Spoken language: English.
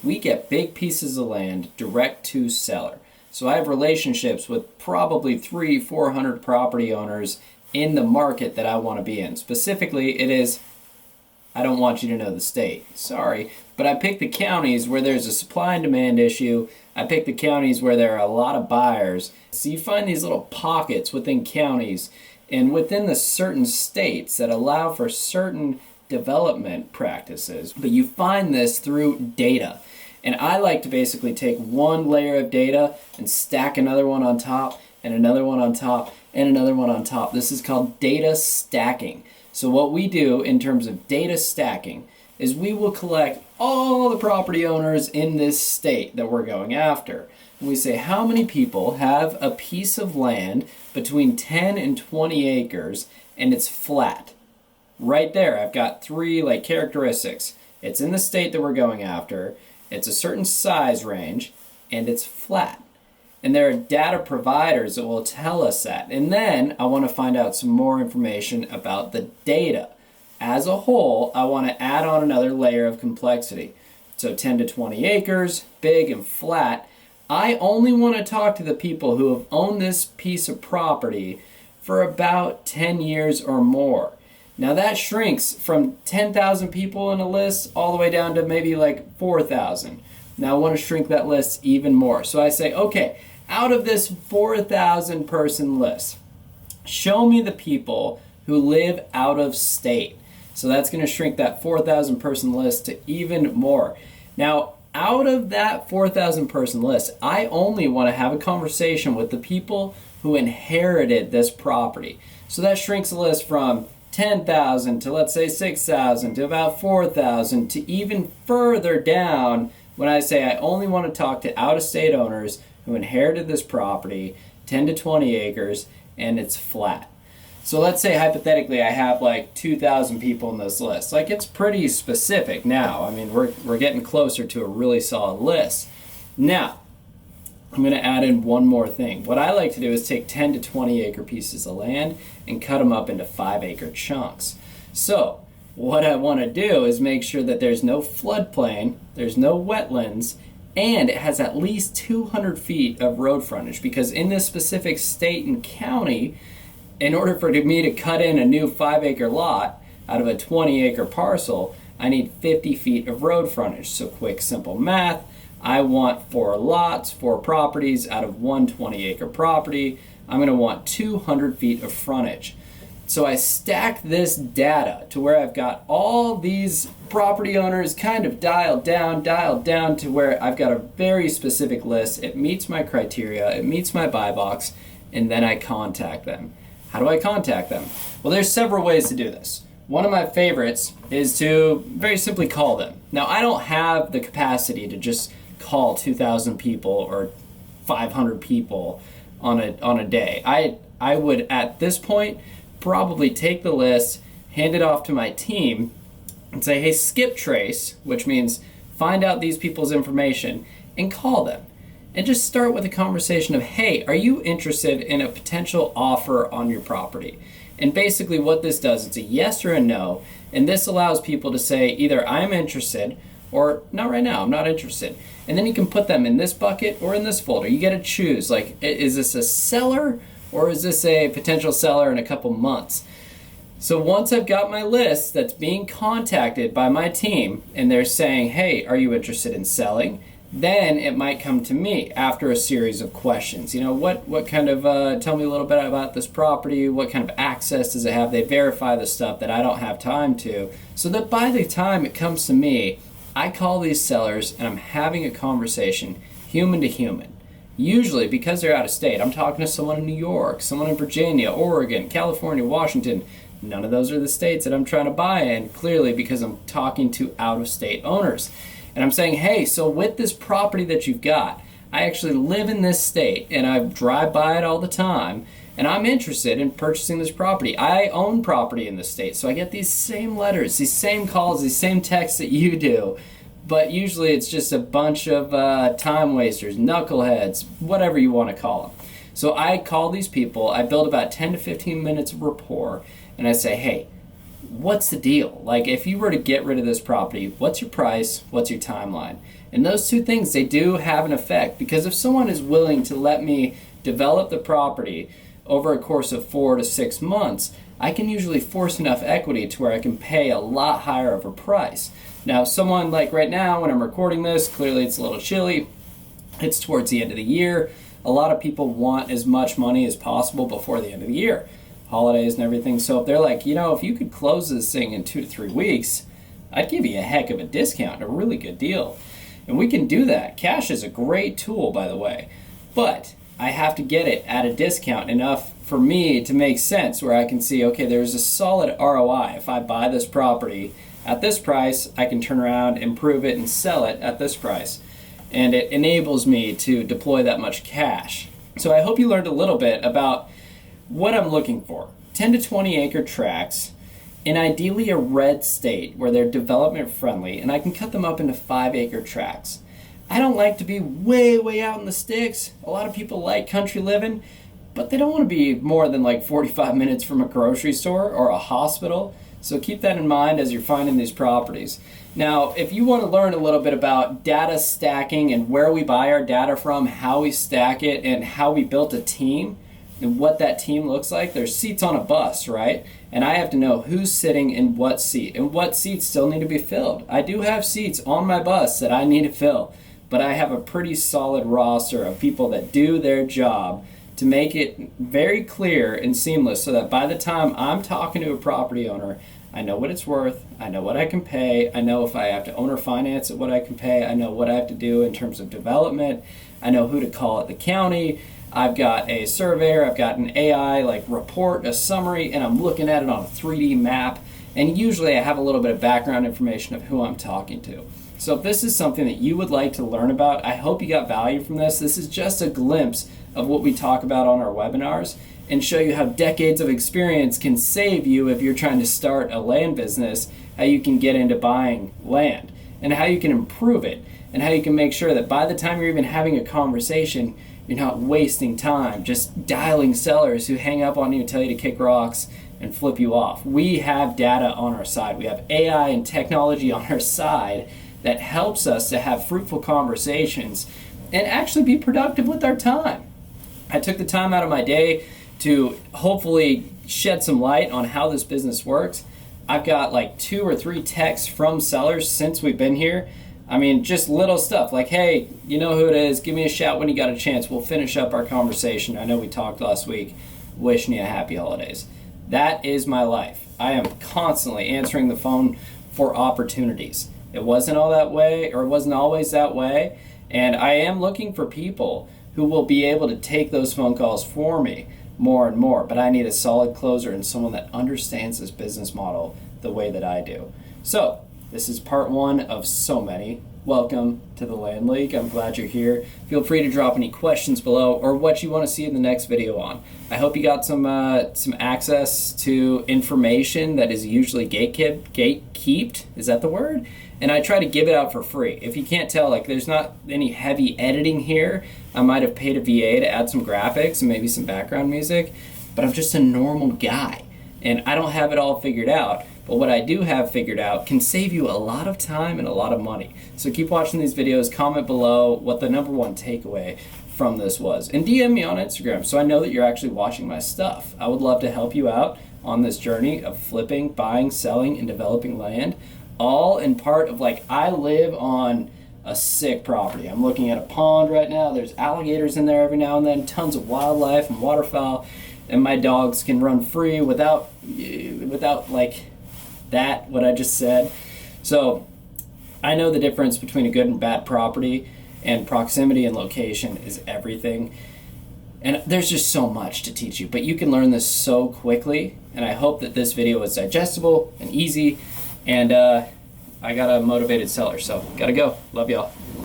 We get big pieces of land direct to seller. So I have relationships with probably 400 property owners in the market that I want to be in. Specifically, it is, I don't want you to know the state, sorry, but I pick the counties where there's a supply and demand issue. I pick the counties where there are a lot of buyers. So you find these little pockets within counties and within the certain states that allow for certain development practices, but you find this through data. And I like to basically take one layer of data and stack another one on top and another one on top and another one on top. This is called data stacking. So what we do in terms of data stacking is we will collect all the property owners in this state that we're going after. And we say how many people have a piece of land between 10 and 20 acres and it's flat. Right there, I've got three characteristics. It's in the state that we're going after, it's a certain size range, and it's flat. And there are data providers that will tell us that. And then I want to find out some more information about the data. As a whole, I want to add on another layer of complexity. So 10 to 20 acres, big and flat. I only want to talk to the people who have owned this piece of property for about 10 years or more. Now that shrinks from 10,000 people in a list all the way down to maybe 4,000. Now I want to shrink that list even more. So I say, okay, out of this 4,000 person list, show me the people who live out of state. So that's going to shrink that 4,000 person list to even more. Now, out of that 4,000 person list, I only want to have a conversation with the people who inherited this property. So that shrinks the list from 10,000 to let's say 6,000 to about 4,000 to even further down when I say I only want to talk to out-of-state owners who inherited this property, 10 to 20 acres, and it's flat. So let's say hypothetically I have 2,000 people in this list. It's pretty specific now. I mean, we're getting closer to a really solid list. Now, I'm going to add in one more thing. What I like to do is take 10 to 20 acre pieces of land and cut them up into 5-acre chunks. So what I want to do is make sure that there's no floodplain, there's no wetlands, and it has at least 200 feet of road frontage, because in this specific state and county, in order for me to cut in a new 5-acre lot out of a 20-acre parcel, I need 50 feet of road frontage. So quick, simple math. I want 4 lots, 4 properties out of one 20-acre property. I'm going to want 200 feet of frontage. So I stacked this data to where I've got all these property owners kind of dialed down to where I've got a very specific list. It meets my criteria, it meets my buy box, and then I contact them. How do I contact them? Well, there's several ways to do this. One of my favorites is to very simply call them. Now, I don't have the capacity to just call 2,000 people or 500 people on a day. I would, at this point, probably take the list, hand it off to my team, and say, hey, skip trace, which means find out these people's information, and call them. And just start with a conversation of, hey, are you interested in a potential offer on your property? And basically what this does, it's a yes or a no, and this allows people to say either I'm interested or not right now, I'm not interested. And then you can put them in this bucket or in this folder. You get to choose, is this a seller or is this a potential seller in a couple months? So once I've got my list that's being contacted by my team and they're saying, hey, are you interested in selling? Then it might come to me after a series of questions. What kind of, tell me a little bit about this property, what kind of access does it have? They verify the stuff that I don't have time to, so that by the time it comes to me, I call these sellers and I'm having a conversation, human to human. Usually, because they're out of state, I'm talking to someone in New York, someone in Virginia, Oregon, California, Washington. None of those are the states that I'm trying to buy in, clearly because I'm talking to out-of-state owners. And I'm saying, hey, so with this property that you've got, I actually live in this state and I drive by it all the time, and I'm interested in purchasing this property. I own property in this state, so I get these same letters, these same calls, these same texts that you do, but usually it's just a bunch of time wasters, knuckleheads, whatever you want to call them. So I call these people, I build about 10 to 15 minutes of rapport, and I say, hey, what's the deal? If you were to get rid of this property, what's your price? What's your timeline? And those two things, they do have an effect, because if someone is willing to let me develop the property over a course of 4 to 6 months, I can usually force enough equity to where I can pay a lot higher of a price. Now, someone like right now, when I'm recording this, clearly it's a little chilly. It's towards the end of the year. A lot of people want as much money as possible before the end of the year, holidays and everything. So if they're like, if you could close this thing in 2 to 3 weeks, I'd give you a heck of a discount, a really good deal. And we can do that. Cash is a great tool, by the way, but I have to get it at a discount enough for me to make sense, where I can see, okay, there's a solid ROI. If I buy this property at this price, I can turn around, improve it, and sell it at this price. And it enables me to deploy that much cash. So I hope you learned a little bit about what I'm looking for. 10 to 20 acre tracts, in ideally a red state where they're development friendly, and I can cut them up into 5 acre tracts. I don't like to be way out in the sticks. A lot of people like country living, but they don't want to be more than like 45 minutes from a grocery store or a hospital. So keep that in mind as you're finding these properties. Now, if you want to learn a little bit about data stacking and where we buy our data from, how we stack it, and how we built a team, and what that team looks like, there's seats on a bus, right? And I have to know who's sitting in what seat, and what seats still need to be filled. I do have seats on my bus that I need to fill, but I have a pretty solid roster of people that do their job to make it very clear and seamless, so that by the time I'm talking to a property owner, I know what it's worth, I know what I can pay, I know if I have to owner finance it, what I can pay, I know what I have to do in terms of development, I know who to call at the county, I've got a surveyor, I've got an AI report, a summary, and I'm looking at it on a 3D map, and usually I have a little bit of background information of who I'm talking to. So if this is something that you would like to learn about, I hope you got value from this. This is just a glimpse of what we talk about on our webinars, and show you how decades of experience can save you if you're trying to start a land business, how you can get into buying land, and how you can improve it, and how you can make sure that by the time you're even having a conversation, you're not wasting time just dialing sellers who hang up on you, tell you to kick rocks, and flip you off. We have data on our side. We have AI and technology on our side that helps us to have fruitful conversations and actually be productive with our time. I took the time out of my day to hopefully shed some light on how this business works. I've got 2 or 3 texts from sellers since we've been here. I mean, just little stuff like, hey, you know who it is, give me a shout when you got a chance. We'll finish up our conversation. I know we talked last week. Wishing you a happy holidays. That is my life. I am constantly answering the phone for opportunities. It wasn't all that way, or it wasn't always that way, and I am looking for people who will be able to take those phone calls for me more and more, but I need a solid closer and someone that understands this business model the way that I do. So this is part 1 of so many. Welcome to the Land League. I'm glad you're here. Feel free to drop any questions below, or what you want to see in the next video on. I hope you got some access to information that is usually gatekept. Is that the word? And I try to give it out for free. If you can't tell, there's not any heavy editing here. I might have paid a VA to add some graphics and maybe some background music, but I'm just a normal guy, and I don't have it all figured out. But what I do have figured out can save you a lot of time and a lot of money. So keep watching these videos, comment below what the number 1 takeaway from this was, and DM me on Instagram so I know that you're actually watching my stuff. I would love to help you out on this journey of flipping, buying, selling, and developing land, all in part of I live on a sick property. I'm looking at a pond right now. There's alligators in there every now and then, tons of wildlife and waterfowl, and my dogs can run free without what I just said. So I know the difference between a good and bad property, and proximity and location is everything. And there's just so much to teach you, but you can learn this so quickly, and I hope that this video is digestible and easy, and I got a motivated seller, so gotta go. Love y'all.